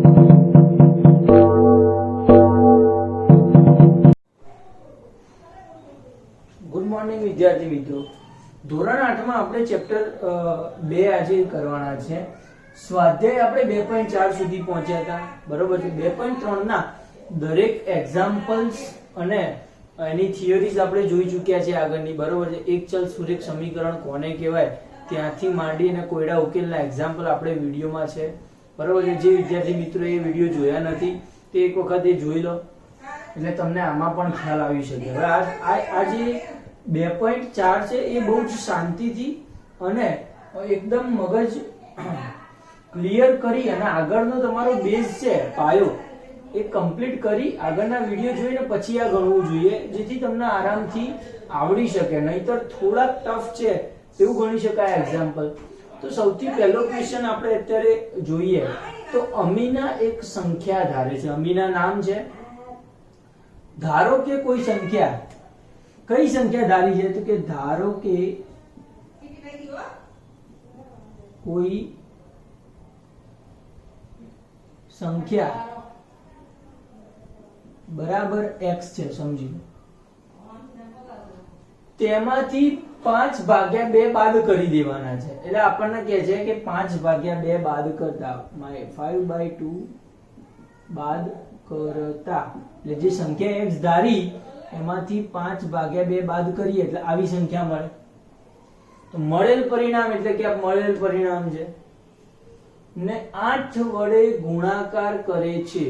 Good morning વિદ્યાર્થી મિત્રો, ધોરણ 8 માં આપણે ચેપ્ટર 2 આજે કરવાના છે. સ્વાધ્યાય આપણે 2.4 સુધી પહોંચ્યા હતા, બરોબર છે. 2.3 ના દરેક એક્ઝામ્પલ્સ અને એની થિયરીઝ આપણે જોઈ ચૂક્યા છે આગળની, બરોબર છે. એક ચલ સુરેખ સમીકરણ કોને કહેવાય ત્યાંથી માંડી અને કોયડા ઉકેલના એક્ઝામ્પલ આપણે વિડીયોમાં છે, બરોબર છે. જે વિદ્યાર્થી મિત્રો એ વિડીયો જોયા નથી તે એક વખત એ જોઈ લો, એટલે તમને આમાં પણ ખ્યાલ આવી શકે. હવે આ જે 2.4 છે એ બહુ જ શાંતિથી અને એકદમ મગજ ક્લિયર કરી અને આગળનો તમારો બેઝ છે, પાયો, એ કમ્પ્લીટ કરી આગળના વિડીયો જોઈને પછી આ ગણવું જોઈએ, જેથી તમને આરામથી આવડી શકે. નહીતર થોડાક ટફ છે એવું ગણી શકાય એક્ઝામ્પલ. તો સૌથી પહેલો ક્વેશ્ચન આપણે અત્યારે જોઈએ તો અમીના એક સંખ્યા ધારે છે. અમીના નામ છે. ધારો કે કોઈ સંખ્યા, કઈ સંખ્યા ધારી છે? તો કે ધારો કે કોઈ સંખ્યા બરાબર x છે, સમજી લો. તેમાંથી 5/2 બાદ કરી દેવાના છે. એટલે આપણને કહે છે કે 5/2 બાદ કરતા 5/2 બાદ કરતા, એટલે જે સંખ્યા x ધારી એમાંથી 5/2 બાદ કરીએ એટલે આવી સંખ્યા મળે. તો મળેલ પરિણામ એટલે કે આ મળેલ પરિણામ છે ને 8 વડે ગુણાકાર કરે છે.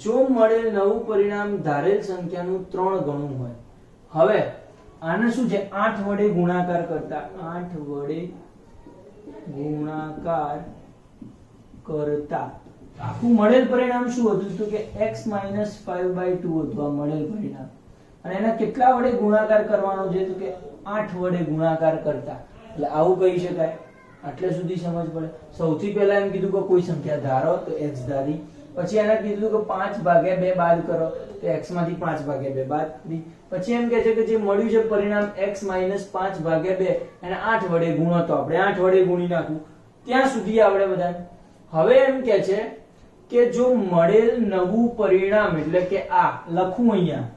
જો મળેલ નવું પરિણામ ધારેલ સંખ્યાનું 3 ગણું હોય. હવે આને શું છે? 8 વડે ગુણાકાર કરતા, 8 વડે ગુણાકાર કરતા આખું મળેલ પરિણામ શું હતું? તો કે x - 5/2 હતું આ મળેલ પરિણામ. અને એના કેટલા વડે ગુણાકાર કરવાનો છે? તો કે 8 વડે ગુણાકાર કરતા. એટલે આવું કહી શકાય. આટલે સુધી સમજ પડે. સૌથી પહેલા એમ કીધું કે કોઈ સંખ્યા ધારો, તો x ધારી. પછી એને કીધું કે 5/2 બાદ કરો, તો x માંથી 5/2 બાદ કરી. પછી એમ કહે છે કે જે મળ્યું છે પરિણામ x - 5/2 એને 8 વડે ગુણો, તો આપણે 8 વડે ગુણી નાખવું. ત્યાં સુધી આવડે બધાને. હવે એમ કહે છે કે જો મળેલ નવું પરિણામ એટલે કે આ લખું અહીંયા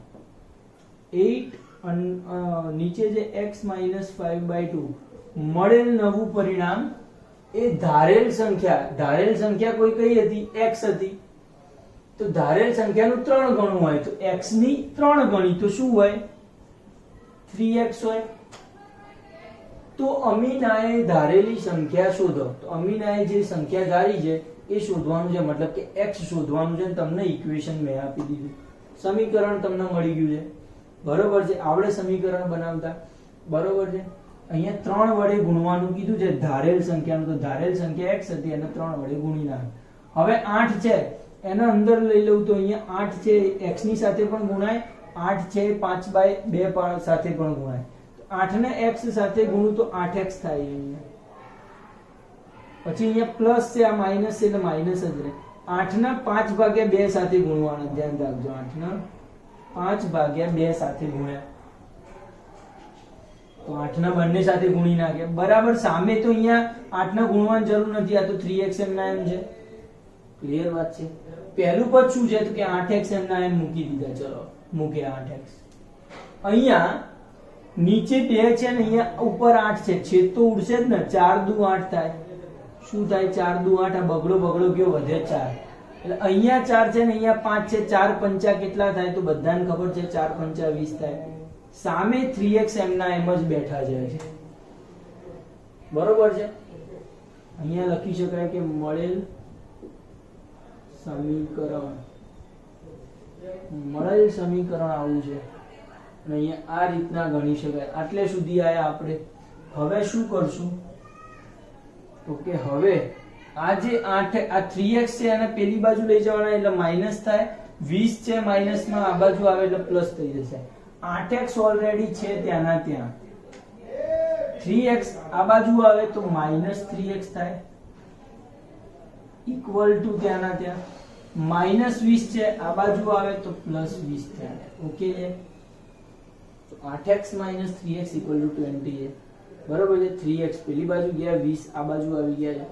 8 નીચે જે x - 5/2 મળેલ નવું પરિણામ એ ધારેલ સંખ્યા કોઈ કઈ હતી? x હતી. તો ધારેલ સંખ્યાનું 3 ગણું હોય તો x ની 3 ગણી તો શું હોય? 3x હોય. તો અમીનાએ ધારેલી સંખ્યા શોધો. તો અમીનાએ જે સંખ્યા ધારી છે એ શોધવાનું છે, મતલબ કે x શોધવાનું છે. તમને ઇક્વેશન મેં આપી દીધું, સમીકરણ તમને મળી ગયું છે, બરોબર છે. આવડે સમીકરણ બનાવતા, બરોબર છે. અહીંયા 3 વડે ગુણવાનું કીધું છે ધારેલ સંખ્યાનું. તો ધારેલ સંખ્યા x હતી એને 3 વડે ગુણી નાખ. હવે 8 છે એના અંદર લઈ લઉં તો અહીંયા 8 છે x ની સાથે પણ ગુણાય, 8 છે 5/2 સાથે પણ ગુણાય. 8 ને x સાથે ગુણું તો 8x થાય અહીંયા. પછી અહીંયા પ્લસ છે, આ માઈનસ છે એટલે માઈનસ જ રહે. 8 ના 5/2 સાથે ગુણવાના, ધ્યાન રાખજો. 8 ના 5/2 સાથે ગુણ્યા તો 8 ના બંને સાથે ગુણી નાખે, બરાબર. સામે તો અહીંયા 8 ના ગુણવાની જરૂર નથી, આ તો 3x એમના એમ છે. ક્લિયર વાત છે. પહેલું પદ શું છે? તો કે 8x એમના એમ મૂકી દીધા. ચલો મૂક્યા 8x. અહીંયા નીચે 2 છે ને અહીંયા ઉપર 8 છે, છેદ તો ઉડશે જ ને. 4 દુ 8 થાય. શું થાય? 4 દુ 8. આ બગડો ગયો, વધે 4. એટલે અહીંયા 4 છે ને અહીંયા 5 છે. 4 પંચા કેટલા થાય? તો બધાને ખબર છે 4 પંચા 20 થાય. સામે 3x એમના એમ જ બેઠા છે, બરોબર છે. અહીંયા લખી શકાય કે મળેલ સમીકરણ આવું છે અને અહીંયા આ રીતના ગણી શકાય. આટલે સુધી આયા આપણે. હવે શું કરશું? તો કે હવે આ જે 8 આ 3x છે અને પેલી બાજુ લઈ જવાના એટલે માઈનસ થાય. 20 છે માઈનસમાં આ બાજુ આવે એટલે પ્લસ થઈ જશે. 8x ઓલરેડી છે ત્યાંના ત્યાં. 3x આ બાજુ આવે તો -3x થાય, ઇક્વલ ટુ ત્યાંના ત્યાં. -20 છે આ બાજુ આવે તો +20 થાય. ઓકે છે. તો 8x - 3x = 20 છે, બરોબર છે. 3x પેલી બાજુ ગયા, 20 આ બાજુ આવી ગયા છે,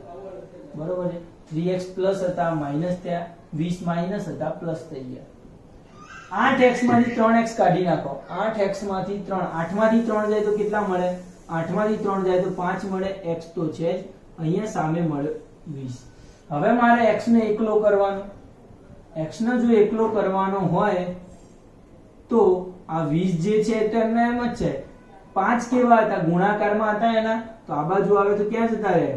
બરોબર છે. 3x પ્લસ હતા માઈનસ થયા, 20 માઈનસ હતા પ્લસ થઈ ગયા। 8x માંથી 3x કાઢી નાખો, 8x માંથી 3, 8 માંથી 3 જાય તો કેટલા મળે? 8 માંથી 3 જાય તો 5 મળે, x તો છે જ, અહીંયા સામે મળે 20। હવે મારે x ને એકલો કરવાનો, x ને જો એકલો કરવાનો હોય તો આ 20 જે છે તો એમને એમ જ છે, 5 કેવા હતા? ગુણાકારમાં હતા એના, તો આ બાજુ આવે તો ક્યાં જતા રહે?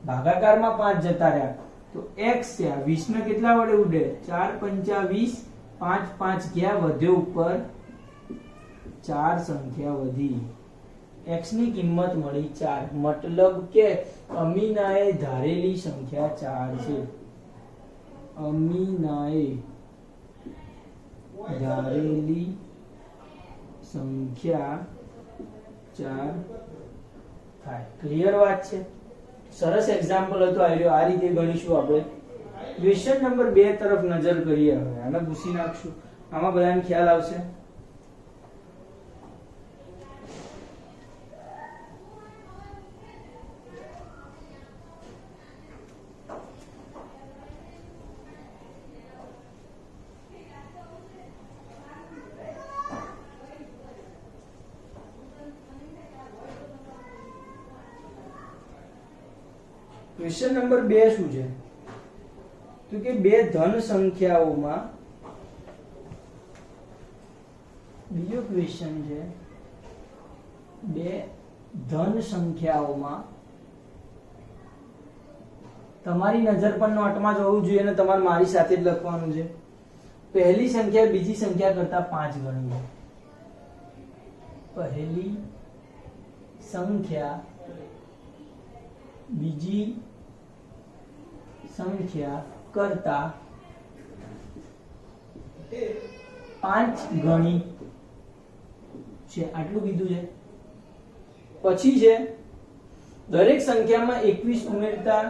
ભાગાકારમાં 5 જતા રહ્યા, તો x છે, 20 ને કેટલા વડે ઉડે? 4 પંચા 20, 5 5 ગયા, વધ્યો ઉપર 4 સંખ્યા વધી, x ની કિંમત મળી 4, મતલબ કે અમીનાએ ધારેલી સંખ્યા 4 છે। અમીનાએ ધારેલી સંખ્યા 4 થાય। ક્લિયર વાત છે? સરસ એક્ઝામ્પલ હતો આ રીતે ગણીશું આપણે। ક્વેશ્ચન નંબર 2 તરફ નજર કરીએ। હવે આને પૂછી નાખશું, આમાં બધાને ખ્યાલ આવશે। ક્વેશ્ચન નંબર 2 શું છે? તો કે બે ધન સંખ્યાઓમાં, બીજો ક્વેશ્ચન છે, બે ધન સંખ્યાઓમાં, તમારી નજર પણ નોટમાં જ હોવું જોઈએ અને તમારે મારી સાથે જ લખવાનું છે। પહેલી સંખ્યા બીજી સંખ્યા કરતા 5 ગણી છે। પહેલી સંખ્યા બીજી સંખ્યા કરતા 5 ગણી છે, આટલું કીધું છે। પછી છે દરેક સંખ્યામાં 21 ઉમેરતા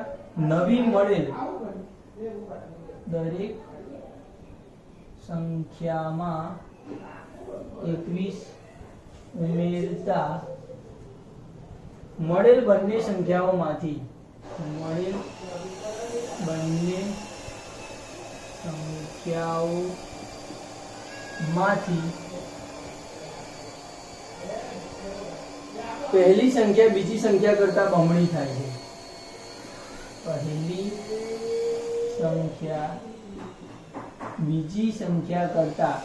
નવી મળેલ, દરેક સંખ્યામાં 21 ઉમેરતા મળેલ બંને સંખ્યાઓમાંથી, મળેલ બંને સંખ્યાઓમાંથી પહેલી સંખ્યા બીજી સંખ્યા કરતા બમણી થાય છે। પહેલી સંખ્યા બીજી સંખ્યા કરતા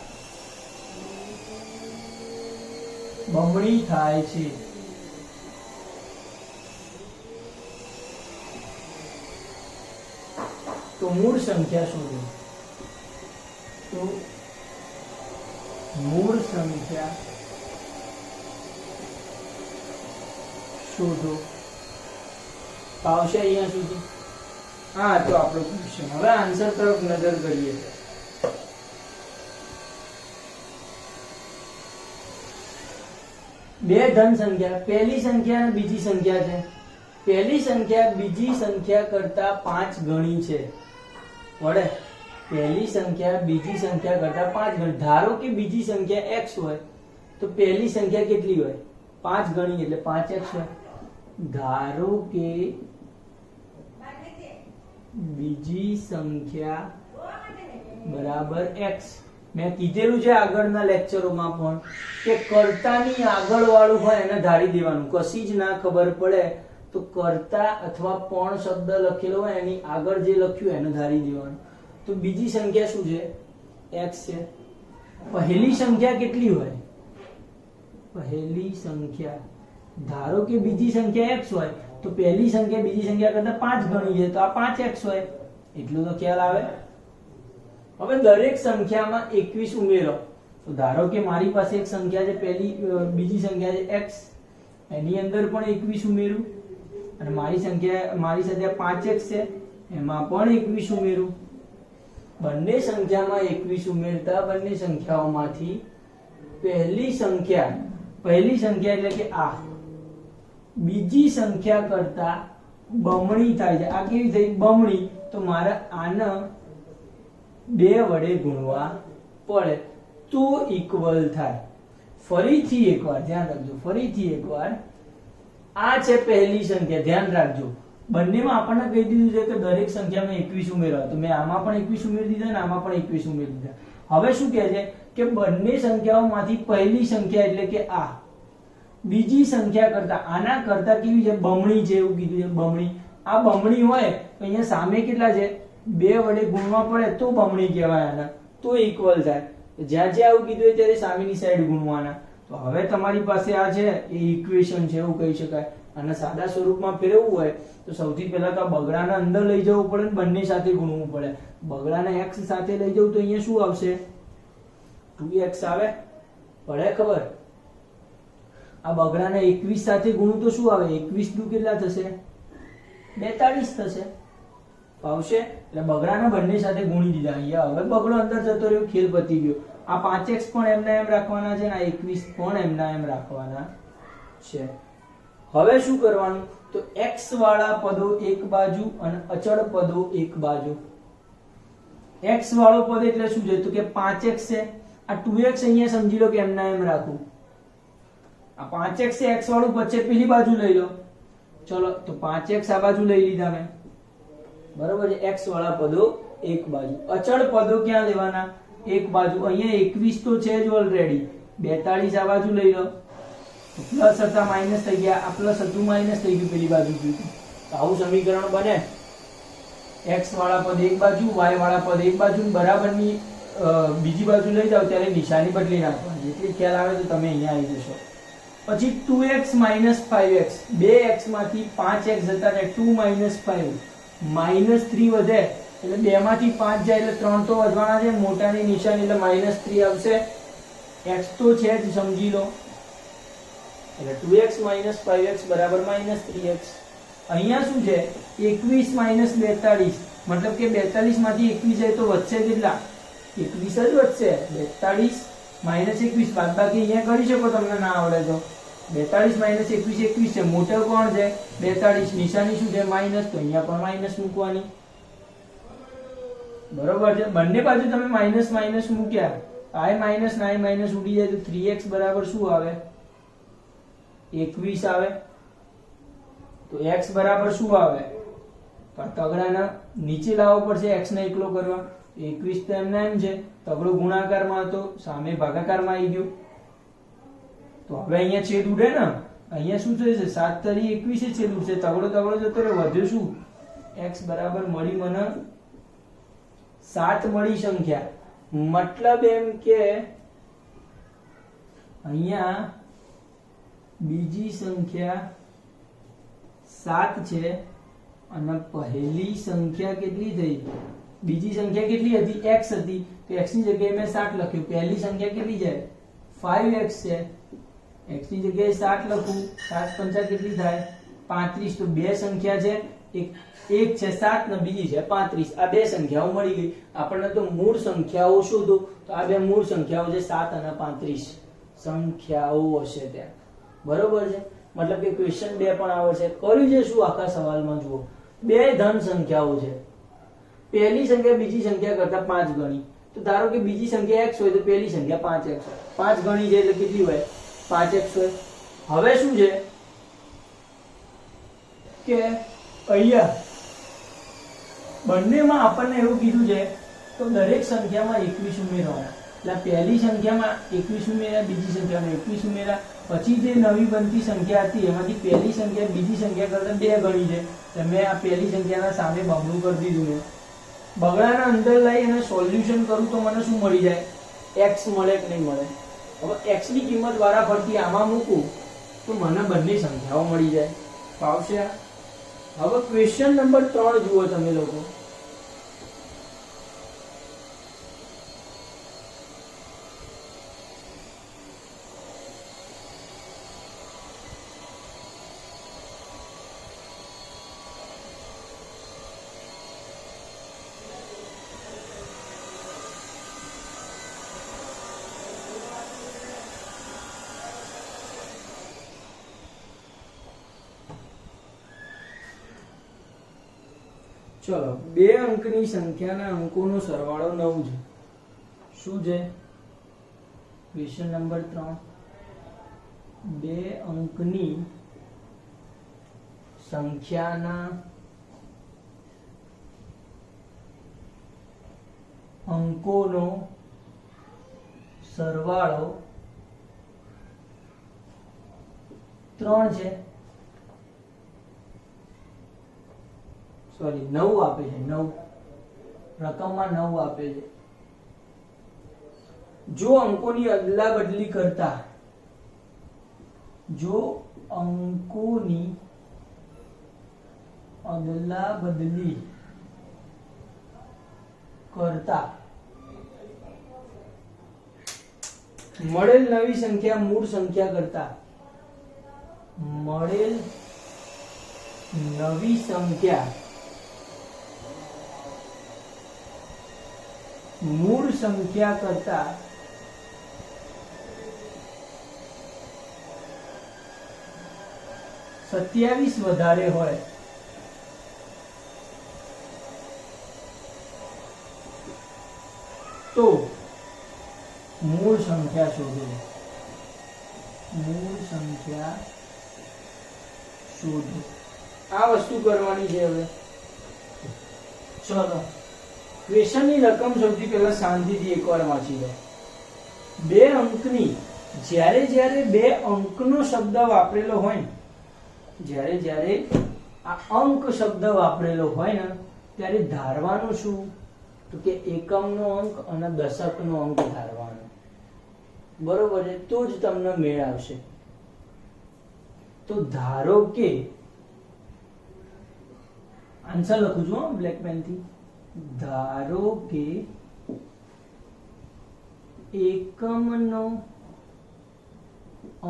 બમણી થાય છે। તો મૂળ સંખ્યા શોધો, તો મૂળ સંખ્યા શોધો। આવશે અહીંયા સુધી? હા, તો આપણો ક્વેશ્ચન। હવે આન્સર તરફ નજર કરીએ। બે ધન સંખ્યા, પહેલી સંખ્યા અને બીજી સંખ્યા છે। પહેલી સંખ્યા બીજી સંખ્યા કરતા 5 ગણી છે। વડે પહેલી સંખ્યા બીજી સંખ્યા કરતા 5 ગણી, ધારો કે બીજી સંખ્યા x હોય તો પહેલી સંખ્યા કેટલી હોય? 5 ગણી એટલે 5x હોય। ધારો કે બીજી સંખ્યા બરાબર x, મેં કીધેલું છે આગળના લેક્ચરોમાં પણ કે કર્તાની આગળ વાળું હોય એને ધારી દેવાનું, કશી જ ના ખબર પડે તો કર્તા અથવા પણ શબ્દ લખેલો હોય એની આગળ જે લખ્યું એને ધારી દેવાનું। તો બીજી સંખ્યા શું છે? x છે। પહેલી સંખ્યા કેટલી હોય? પહેલી સંખ્યા, ધારો કે બીજી સંખ્યા x હોય તો પહેલી સંખ્યા બીજી સંખ્યા કરતા 5 ગણી છે, તો આ 5x હોય, એટલું તો ખ્યાલ આવે। હવે દરેક સંખ્યામાં 21 ઉમેરો, તો ધારો કે મારી પાસે એક સંખ્યા છે, પહેલી બીજી સંખ્યા છે x, એની અંદર પણ 21 ઉમેરું, અને મારી સાથે 5x છે એમાં પણ 21 ઉમેરું। બંને સંખ્યામાં 21 ઉમેરતા બંને સંખ્યાઓમાંથી પહેલી સંખ્યા એટલે કે આ બીજી સંખ્યા કરતા બમણી થાય છે। આ કેવી થઈ? બમણી। તો મારે આને 2 વડે ગુણવા પડે તો ઇક્વલ થાય। ફરીથી એકવાર ધ્યાન રાખજો, ફરીથી એકવાર, આ છે પહેલી સંખ્યા, ધ્યાન રાખજો, બંનેમાં આપણને કહી દીધું છે કે દરેક સંખ્યામાં 21 ઉમેરવા, તો મેં આમાં પણ 21 ઉમેરી દીધા અને આમાં પણ 21 ઉમેરી દીધા. હવે શું કહે છે કે બંને સંખ્યાઓમાંથી પહેલી સંખ્યા એટલે કે આ બીજી સંખ્યા કરતા, આના કરતા કેવી છે, બમણી છે, એવું કીધું છે, બમણી. આ બમણી હોય તો અહીંયા સામે કેટલા છે, 2 વડે ગુણવા પડે તો બમણી કહેવાય, આના તો ઇક્વલ થાય. જ્યાં જ્યાં આવું કીધું હોય ત્યારે સામેની સાઈડ ગુણવાના. તો હવે તમારી પાસે આ છે એ ઇક્વેશન છે એવું કહી શકાય. અને સાદા સ્વરૂપમાં ફેરવવું હોય તો સૌથી પહેલા તો આ બગડાને અંદર લઈ જવું પડે, બંને સાથે ગુણવું પડે. બગડાને x સાથે લઈ જવું તો અહીંયા શું આવશે, 2x આવે, પડે ખબર. આ બગડાને 21 સાથે ગુણું તો શું આવે, 21 દુ કેટલા થશે, 42 થશે. આવશે. એટલે બગડાને બંને સાથે ગુણી દીધા. અહીંયા હવે બગડો અંદર જતો રહ્યો, ખેલ પતી ગયો. આ 5x પણ એમના એમ રાખવાના છે અને આ 21 પણ એમના એમ રાખવાના છે. હવે શું કરવાનું, તો x વાળા પદો એક બાજુ અને અચળ પદો એક બાજુ. x વાળો પદ એટલે શું છે, તો કે 5x છે. આ 2x અહીંયા સમજી લો કે એમના એમ રાખું. આ 5x છે, x વાળું વચ્ચે પેલી બાજુ લઈ લો. ચલો તો 5x આ બાજુ લઈ લીધા મેં, બરોબર છે. x વાળા પદો એક બાજુ, અચળ પદો ક્યાં લેવાના, એક બાજુ. અહીંયા 21 તો છે જ ઓલરેડી, 42 આ બાજુ લઈ લો. પ્લસ હતા માઇનસ થઈ ગયા, આ પ્લસ હતું માઇનસ થઈ ગયું પેલી બાજુ. આવું સમીકરણ બને. x વાળા પદ એક બાજુ, y વાળા પદ એક બાજુ, બરાબરની બીજી બાજુ લઈ જાઓ ત્યારે નિશાની બદલી નાખવાની. જેટલી ખ્યાલ આવે તો તમે અહીંયા આવી જશો. પછી 2x 5x, 2x માંથી 5x જતા રહે, 2 5 -3 વધે એટલે 2 માંથી 5 જાય એટલે 3 તો વધવાના છે. મોટાની નિશાની એટલે -3 આવશે. x તો છે જ સમજી લો. એટલે 2x 5x બરાબર -3x. અહીંયા શું છે, 21 42, મતલબ કે 42 માંથી 21 જાય તો વધશે કેટલા, 21 જ વધશે. 42 -21 બાદબાકી અહીંયા કરી શકો તમને ના આવડે તો. 42 - 21 21 છે. મોટો કોણ છે, 42. નિશાની શું છે, માઇનસ, તો અહીંયા પણ માઇનસ મૂકવાની. બરોબર છે. બંને બાજુ તમે માઇનસ માઇનસ મૂક્યા, i માઇનસ ના i માઇનસ ઉડી જાય તો 3x બરાબર શું આવે, 21 આવે. તો x બરાબર શું આવે, પણ તગડાના નીચે લાવવો પડશે, x ને એકલો કરવા. 21 તો એમના એમ છે, તગડો ગુણાકારમાં હતો, સામે ભાગાકારમાં આવી ગયો. તો હવે અહીંયા છેદ ઉડે ને, અહીંયા શું થશે, 7 તરી 21 છેદ ઉડશે, તગડો તગડો જતો રહ્યો, વધ્યો શું, x બરાબર મળી મને 7 મળી સંખ્યા. મતલબ એમ કે અહીંયા બીજી સંખ્યા 7 છે અને પહેલી સંખ્યા કેટલી થઈ, બીજી સંખ્યા કેટલી હતી, x હતી, તો x ની જગ્યાએ મેં 7 લખ્યું. પહેલી સંખ્યા કેટલી જાય, 5x છે, x ની જગ્યાએ 7 લખું, 7 પંચા કેટલી થાય, 35. તો બે સંખ્યા છે, એક છે 7 ને બીજી છે 35. આ બે સંખ્યાઓ મળી ગઈ આપણને. તો મૂળ સંખ્યાઓ શોધો, તો આ બે મૂળ સંખ્યાઓ છે 7 અને 35 સંખ્યાઓ હશે ત્યાં. બરોબર છે. મતલબ કે ક્વેશ્ચન 2 પણ આવશે. કર્યું છે શું આખા સવાલમાં જુઓ, બે ધન સંખ્યાઓ છે, પહેલી સંખ્યા બીજી સંખ્યા કરતા 5 ગણી. તો ધારો કે બીજી સંખ્યા x હોય તો પહેલી સંખ્યા 5x હોય, 5 ગણી છે એટલે કેટલી હોય, 5x હોય. હવે શું છે કે અહીંયા બંનેમાં આપણને એવું કીધું છે તો દરેક સંખ્યામાં 21 ઉમેરવાના. એટલે પહેલી સંખ્યામાં 21 ઉમેર્યા, બીજી સંખ્યામાં 21 ઉમેર્યા. પછી જે નવી બનતી સંખ્યા હતી એમાંથી પહેલી સંખ્યા બીજી સંખ્યા કરતા 2 ગણી છે, તો મેં આ પહેલી સંખ્યાના સામે બમણું કરી દીધું. મેં બગડાના અંદર લઈ અને સોલ્યુશન કરું તો મને શું મળી જાય, x મળે કે નહીં મળે. હવે x ની કિંમત વારાફરતી આમાં મૂકું તો મને બંને સંખ્યાઓ મળી જાય. ફાવશે. હવે ક્વેશ્ચન નંબર 3 જુઓ તમે લોકો. ચલો, 2 અંકની સંખ્યાના અંકોનો સરવાળો 9 છે. શું છે ક્વેશ્ચન નંબર 3, 2 અંકની સંખ્યાના અંકોનો સરવાળો 3 છે, સોરી 9 આપે છે, 9 રકમમાં 9 આપે છે. જો અંકોની અદલા બદલી કરતા મળેલ નવી સંખ્યા મૂળ સંખ્યા કરતા મૂળ સંખ્યા કરતા 27 વધારે હોય તો મૂળ સંખ્યા શોધો. આ વસ્તુ કરવાની છે. હવે ચલો ક્વેશ્ચનની રકમ સૌથી પહેલા શાંતિથી એકવાર વાંચી લો. 2 અંકની જ્યારે 2 અંકનો શબ્દ વાપરેલો હોય ને, જ્યારે આ અંક શબ્દ વાપરેલો હોય ને ત્યારે ધારવાનું શું? તો કે એકમનો અંક અને દશકનો અંક ધારવાનો. બરોબર છે? તો જ તમને મેળ આવશે. તો ધારો કે આન્સર લખું છું બ્લેક પેન થી. ધારો કે એકમનો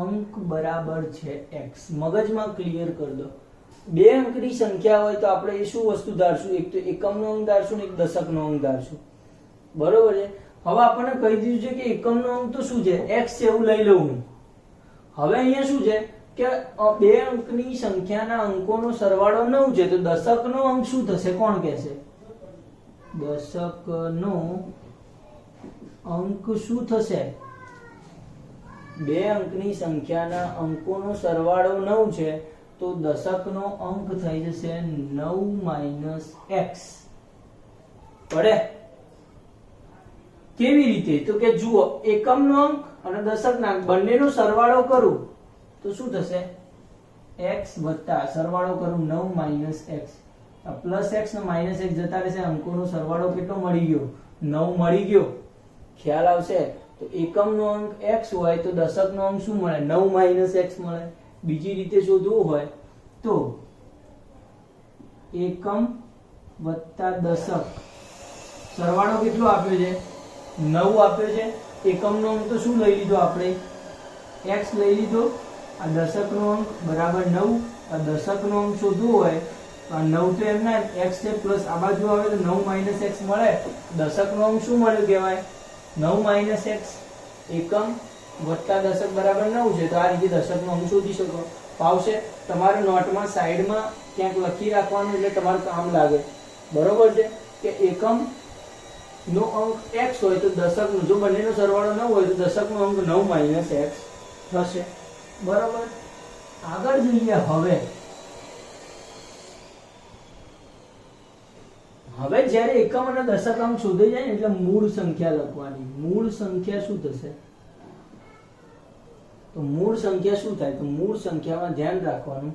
અંક બરાબર છે x. મગજમાં ક્લિયર કરી દો. 2 અંકની સંખ્યા હોય તો આપણે એ શું વસ્તુ ધારશું? એક તો એકમનો અંક ધારશું ને એક દશકનો અંક ધારશું. બરોબર છે? હવે આપણને કહી દીધું છે કે એકમનો અંક તો શું છે? x છે, એવું લઈ લઉં હું. હવે અહીંયા શું છે કે 2 અંકની સંખ્યાના અંકોનો સરવાળો 9 છે, તો દશકનો અંક શું થશે? કોણ કહેશે? દશકનો અંક શું થશે? 2 અંકની સંખ્યાના અંકોનો સરવાળો 9 છે, તો દશકનો અંક થઈ જશે 9 - x. પડે? કેવી રીતે? તો કે જુઓ, એકમનો અંક અને દશકના અંક બંનેનો સરવાળો કરું તો શું થશે? x વત્તા સરવાળો કરું 9 - x. આ પ્લસ x ને માઈનસ x જતા રહેશે. અંકોનો સરવાળો કેટલો મળી ગયો? 9 મળી ગયો. ખ્યાલ આવશે? તો એકમનો અંક x હોય તો દશકનો અંક શું મળે? 9 - x મળે. બીજી રીતે શોધવું હોય તો એકમ વત્તા દશક સરવાળો કેટલો આપ્યો છે? 9 આપ્યો છે. એકમનો અંક તો શું લઈ લીધો આપણે? x લઈ લીધો. આ દશકનો અંક બરાબર 9. આ દશકનો અંક શોધવો હોય તો આ 9 તો એમના x છે, પ્લસ આ બાજુ આવે તો 9 - x મળે. દશકનો અંક શું મળ્યું કહેવાય? 9 - x. એકમ વત્તા દશક બરાબર 9 છે, તો આ રીતે દશકનો અંક શોધી શકો. ફાવશે? તમારે નોટમાં સાઈડમાં ક્યાંક લખી રાખવાનું, એટલે તમારું કામ લાગે. બરોબર છે? કે એકમ નો અંક x હોય તો દશકનો, જો બંનેનો સરવાળો 9 હોય તો દશકનો અંક 9 - x થશે. બરોબર? આગળ જોઈએ. હવે જ્યારે એકમ અને દશક અંક શોધાઈ જાય એટલે મૂળ સંખ્યા લખવાની. મૂળ સંખ્યા શું થશે? તો મૂળ સંખ્યા શું થાય? તો મૂળ સંખ્યામાં ધ્યાન રાખવાનું,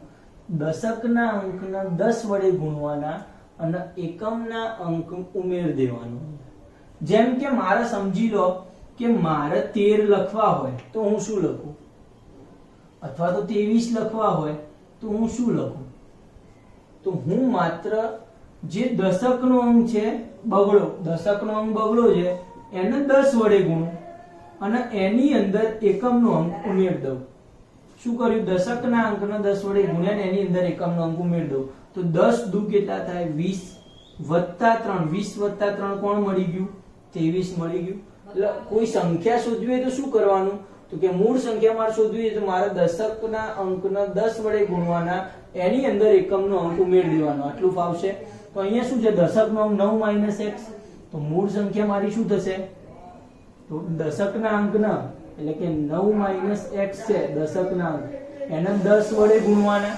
દશકના અંકના 10 વડે ગુણવાના અને એકમના અંક ઉમેર દેવાનો. જેમ કે મારે સમજી લો કે મારે 13 લખવા હોય તો હું શું લખું? અથવા તો 23 લખવા હોય તો હું શું લખું? તો હું માત્ર જે દશકનો અંક છે બગડો, દશકનો અંક બગડો છે એને 10 વડે ગુણું અને એની અંદર એકમનો અંક ઉમેર દઉં. શું કર્યું? દશકના અંકને 10 વડે ગુણ્યા ને એની અંદર એકમનો અંક ઉમેર દઉં. તો 10 દુ કેટલા થાય? 20 વત્તા 3. 20 વત્તા 3 કોણ મળી ગયું? 23 મળી ગયું. એટલે કોઈ સંખ્યા શોધવી હોય તો શું કરવાનું? તો કે મૂળ સંખ્યા મારે શોધવી હોય તો મારે દશકના અંકને 10 વડે ગુણવાના, એની અંદર એકમનો અંક ઉમેર દેવાનો. આટલું ફાવશે? તો અહીંયા શું છે? દશકનો અંક 9 - x. તો મૂળ સંખ્યા મારી શું થશે? તો દશકના અંકના, એટલે કે 9 - x છે દશકના અંક, એને 10 વડે ગુણવાના.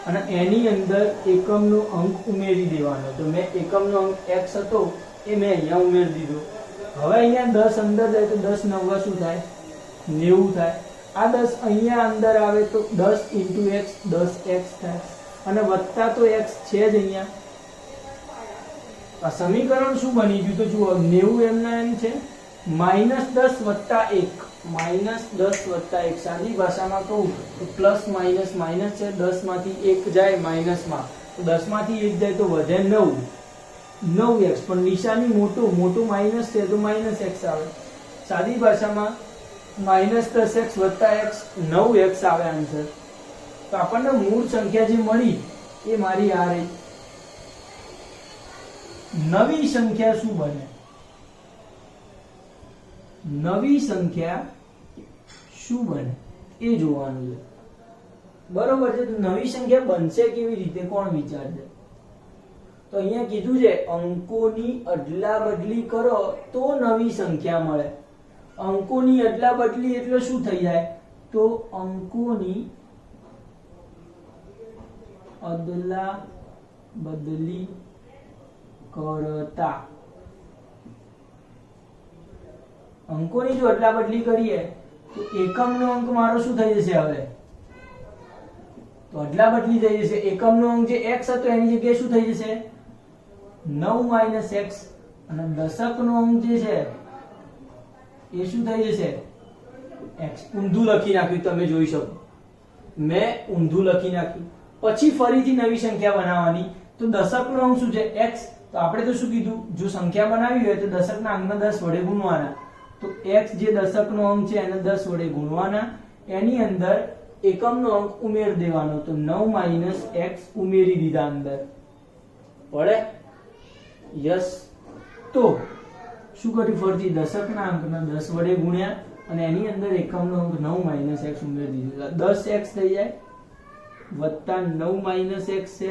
અને એની અંદર એકમનો અંક ઉમેરી દેવાનો. તો મેં એકમનો અંક x હતો એ મેં અહીંયા ઉમેરી દીધો. હવે અહીંયા 10 અંદર જાય તો 10 નવા શું થાય? 90 થાય. આ 10 અહીંયા અંદર આવે તો 10 × x 10x થાય અને વત્તા તો x છે જ અહીંયા. આ સમીકરણ શું બની ગયું? તો જુઓ 90 એમના એમ છે, -10 + 1 -10 + 1. સાદી ભાષામાં કહું તો પ્લસ માઇનસ માઇનસ છે, 10 માંથી 1 જાય માઇનસમાં, તો 10 માંથી 1 જાય તો વધે 9x, પણ નિશાની મોટું માઇનસ છે તો -x આવે. સાદી ભાષામાં -10x + x 9x આવે આન્સર. તો આપણને મૂળ સંખ્યા જે મળી એ મારી આ રહી. નવી સંખ્યા શું બને? નવી સંખ્યા શું બને એ જોવાનું છે. બરોબર છે. તો નવી સંખ્યા બનશે કેવી રીતે? કોણ વિચારશે? તો અહીંયા કીધું છે અંકોની અદલા બદલી કરો તો નવી સંખ્યા મળે. અંકોની અદલા બદલી એટલે શું થઈ જાય? તો અંકોની અદલા બદલી કરતા, અંકોની જો અદલા બદલી કરીએ તો એકમનો અંક મારો શું થઈ જશે? હવે તો અદલા બદલી થઈ જશે. એકમનો અંક જે x હતો એની જગ્યાએ શું થઈ જશે? 9 - x, અને દશકનો અંક જે છે એ શું થઈ જશે? x. ઊંધું લખી નાખ્યું, તમે જોઈ શકો મેં ઊંધું લખી નાખ્યું. પછી ફરીથી નવી સંખ્યા બનાવવાની. તો દશકનો અંક શું છે? x. તો આપણે તો શું કીધું? જો સંખ્યા બનાવી હોય તો દશકના અંકને 10 વડે ગુણવાના. તો x જે દશકનો અંક છે એને 10 વડે ગુણવાના, એની અંદર એકમનો અંક ઉમેર દેવાનો. તો 9 - x ઉમેરી દીધા અંદર. પડે? યસ. તો શું કર્યું? ફરીથી દશકના અંકને 10 વડે ગુણ્યા અને એની અંદર એકમનો અંક 9 - x ઉમેરી દીધો. 10x થઈ જાય વત્તા 9 - x છે.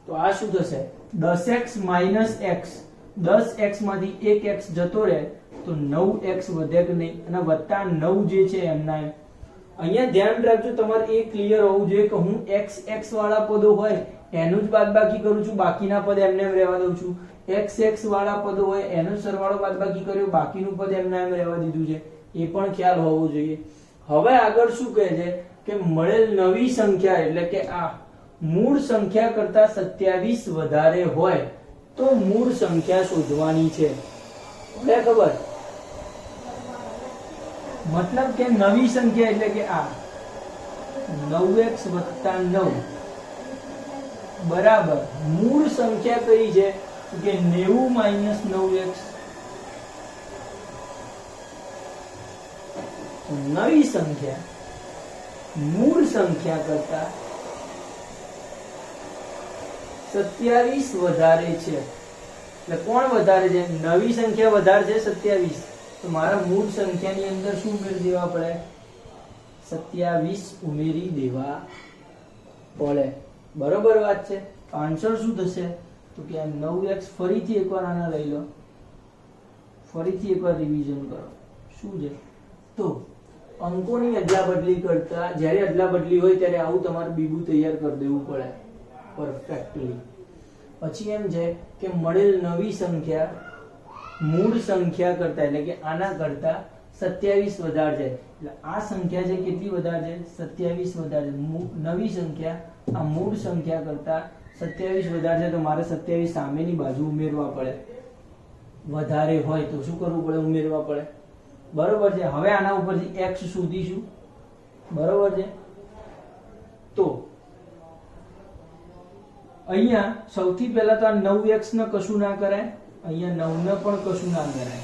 તો આ શું થશે? 10x - x. 10x માંથી 1x જતો રહે તો 9x વધે કે નહીં? અને વત્તા 9 જે છે એમના અહીંયા ધ્યાન રાખજો, તમારે એ ક્લિયર હોવું જોઈએ કે હું x વાળા પદો હોય એનું જ બાદબાકી કરું છું, બાકીના પદ એમને એમ રહેવા દઉં છું. x વાળા પદો હોય એનો સરવાળો બાદબાકી કર્યો, બાકીનું પદ એમને એમ રહેવા દીધું છે. એ પણ ખ્યાલ હોવો જોઈએ. હવે આગળ શું કહે છે કે મળેલ નવી સંખ્યા એટલે કે આ મૂળ સંખ્યા કરતા 27 વધારે હોય તો મૂળ સંખ્યા શોધવાની છે. એટલે ખબર? મતલબ કે નવી સંખ્યા એટલે કે આ 9x + 9 બરાબર મૂળ સંખ્યા કઈ છે? કે 90 - 9x. નવી સંખ્યા મૂળ સંખ્યા કરતા 27 વધારે છે. એટલે કોણ વધારે છે? નવી સંખ્યા વધારે છે 27. તો મારા મૂળ સંખ્યાની અંદર શું ઉમેરી દેવા પડે? 27 ઉમેરી દેવા પડે. બરોબર વાત છે. આન્સર શું થશે? તો કે આ 9x ફરીથી એકવાર આના લઈ લો, ફરીથી એકવાર રિવિઝન કરો. શું છે? તો અંકોની અદલા બદલી કરતા, જ્યારે અદલા બદલી હોય ત્યારે આવું તમારે બીબું તૈયાર કરી દેવું પડે પરફેક્ટલી. પછી એમ છે કે મળેલ નવી સંખ્યા મૂળ સંખ્યા કરતા એટલે કે આના કરતા 27 વધારે છે. એટલે આ સંખ્યા છે કેટલી વધારે છે? 27 વધારે છે. નવી સંખ્યા આ મૂળ સંખ્યા કરતા 27 વધારે છે. તો મારે 27 સામેની બાજુ ઉમેરવા પડે. વધારે હોય તો શું કરવું પડે? ઉમેરવા પડે. બરોબર છે. હવે આના ઉપરથી x શોધીશું. બરોબર છે. તો અહીંયા સૌથી પહેલા તો આ 9x ને કશું ના કરાય, અહીંયા 9 ને પણ કશું ના કરાય.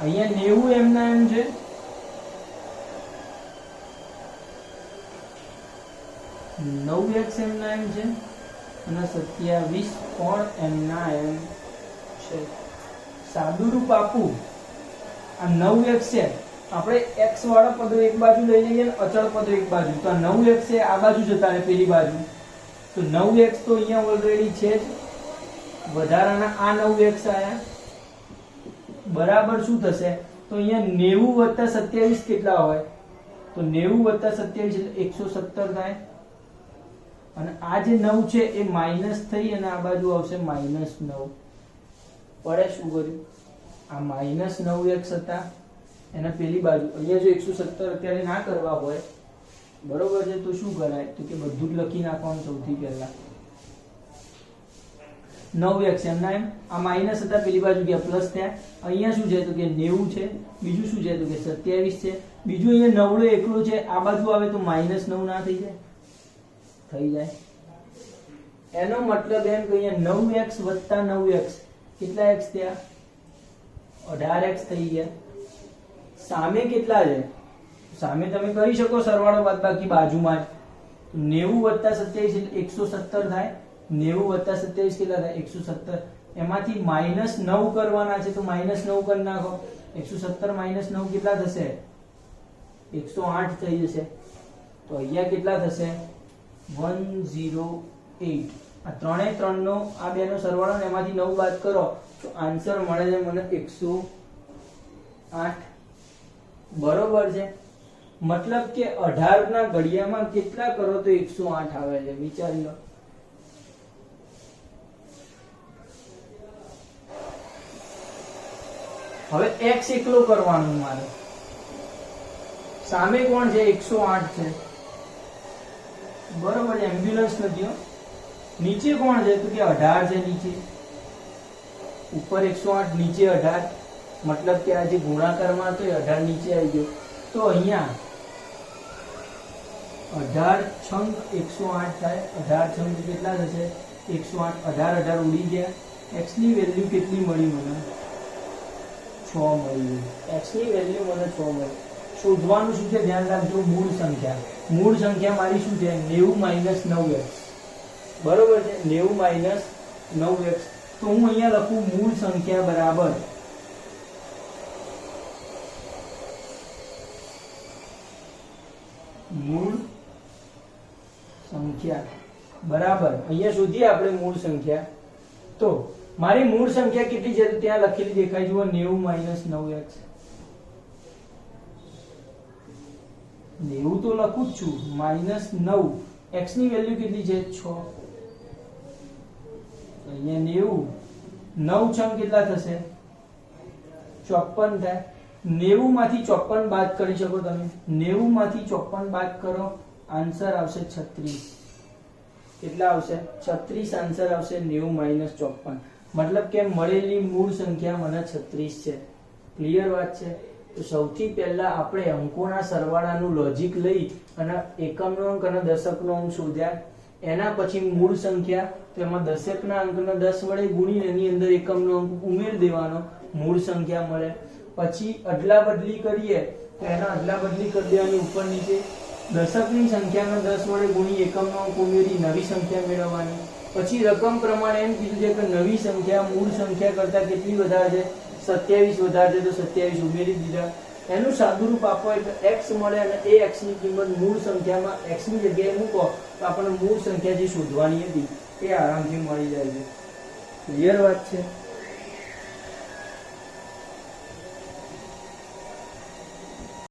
અહીંયા 90 એમના એમ છે, x એમના એમ છે અને 27 પણ એમના એમ છે. સાદુરૂપ આપું, આ 9x છે, આપણે x વાળા પદો એક બાજુ લઈ લઈએ ને અચળ પદો એક બાજુ. તો 9x છે આ બાજુ જતા રહે પેલી બાજુ. તો 9x તો અહીંયા ઓલરેડી છે જ, વધારાના આ 9x આયા. બરાબર શું થશે? તો અહીંયા 90 + 27 કેટલા હોય? તો 90 + 27 એટલે 117 થાય. અને આ જે 9 છે એ માઇનસ થઈ અને આ બાજુ આવશે -9. પડે શું કર્યું? આ -9x હતા એના પેલી બાજુ અહીંયા જો 170 અત્યારે ના કરવા હોય બરોબર છે તો શું કરાય? તો કે બધું જ લખી નાખવાનું સૌથી પહેલા 9x એમના એમ આ માઇનસ હતા પેલી બાજુ ગયા પ્લસ થયા. અહીંયા શું છે? તો કે 90 છે. બીજું શું છે? તો કે 27 છે. બીજું અહીંયા નવડો એકલો છે આ બાજુ આવે તો -9 ના થઈ જાય? થઈ જાય. એનો મતલબ એમ કે અહીંયા 9x વત્તા 9x કેટલા x થયા? 18x થઈ ગયા. સામે કેટલા છે? સામે તમે કરી શકો સરવાળો બાદબાકી બાજુમાં જ 90 વત્તા 27 એટલે 117 થાય. 90 વત્તા 27 કેટલા થાય? 117. એમાંથી -9 કરવાના છે તો -9 કરી નાખો. 117 -9 કેટલા થશે? 108 થઈ જશે. તો અહીંયા કેટલા થશે? 108. આ ત્રણે ત્રણનો આ બેનો સરવાળો ને એમાંથી 9 બાદ કરો તો આન્સર મળે છે મને 108. બરોબર છે. મતલબ કે 18 ના ઘડિયામાં કેટલા કરો તો 108 આવે છે? વિચારી લો. હવે x એકલો કરવાનું મારે. સામે કોણ છે? 108 છે. બરોબર છે. એમ્બ્યુલન્સ નથી હો. નીચે કોણ છે? તો કે 18 છે નીચે. ઉપર 108 નીચે 18. મતલબ કે આ જે ગુણાકારમાં હતો એ 18 નીચે આવી ગયો. તો અહીંયા 18 છંગ 108 થાય. 18 છંગ કેટલા થશે? 108. 18 ઉડી ગયા. x ની વેલ્યુ કેટલી મળી મને? 6 મળી. x ની વેલ્યુ મને 6 મળી. શોધવાનું શું છે? ધ્યાન રાખજો. મૂળ સંખ્યા. મૂળ સંખ્યા મારી શું છે? 90 9x. બરોબર છે. 90 9x. તો હું અહીંયા લખું મૂળ સંખ્યા બરાબર મૂળ સંખ્યા બરાબર અહીંયા શોધીએ આપણે મૂળ સંખ્યા. તો મારી મૂળ સંખ્યા કેટલી છે? તો ત્યાં લખેલી દેખાય જુઓ 90 9x. 90 તો લખું જ છું. -9 x ની વેલ્યુ કેટલી છે? 6. અહીંયા 90 9 છંગ કેટલા થશે? 54 થાય. 90 માંથી 54 બાદ કરી શકો તમે. 90 માંથી 54 બાદ કરો આન્સર આવશે 36. કેટલા આવશે? 36 આન્સર આવશે 90 - 54. મતલબ કે મળેલી મૂળ સંખ્યા મને 36 છે. ક્લિયર વાત છે? તો સૌથી પહેલા આપણે અંકોના સરવાળાનું લોજિક લઈ અને એકમનો અંક અને દશકનો અંક શોધ્યા. એના પછી મૂળ સંખ્યા તો એમાં દશકના અંકને 10 વડે ગુણીને એની અંદર એકમનો અંક ઉમેરી દેવાનો, મૂળ સંખ્યા મળે. પછી અદલા બદલી કરીએ તો એના અદલા બદલી કરી દેવાની ઉપર નીચે. દશકની સંખ્યાને 10 વડે ગુણી એકમનો અંક ઉમેરી નવી સંખ્યા મેળવવાની. પછી રકમ પ્રમાણે એમ કીધું છે કે નવી સંખ્યા મૂળ સંખ્યા કરતા કેટલી વધારે છે? 27 વધારે છે તો 27 ઉમેરી દીધા. એનું સાદુરૂપ આપો એટલે x મળે અને એ x ની કિંમત મૂળ સંખ્યામાં x ની જગ્યાએ મૂકો તો આપણને મૂળ સંખ્યા જે શોધવાની હતી એ આરામથી મળી જાય છે. ક્લિયર વાત છે?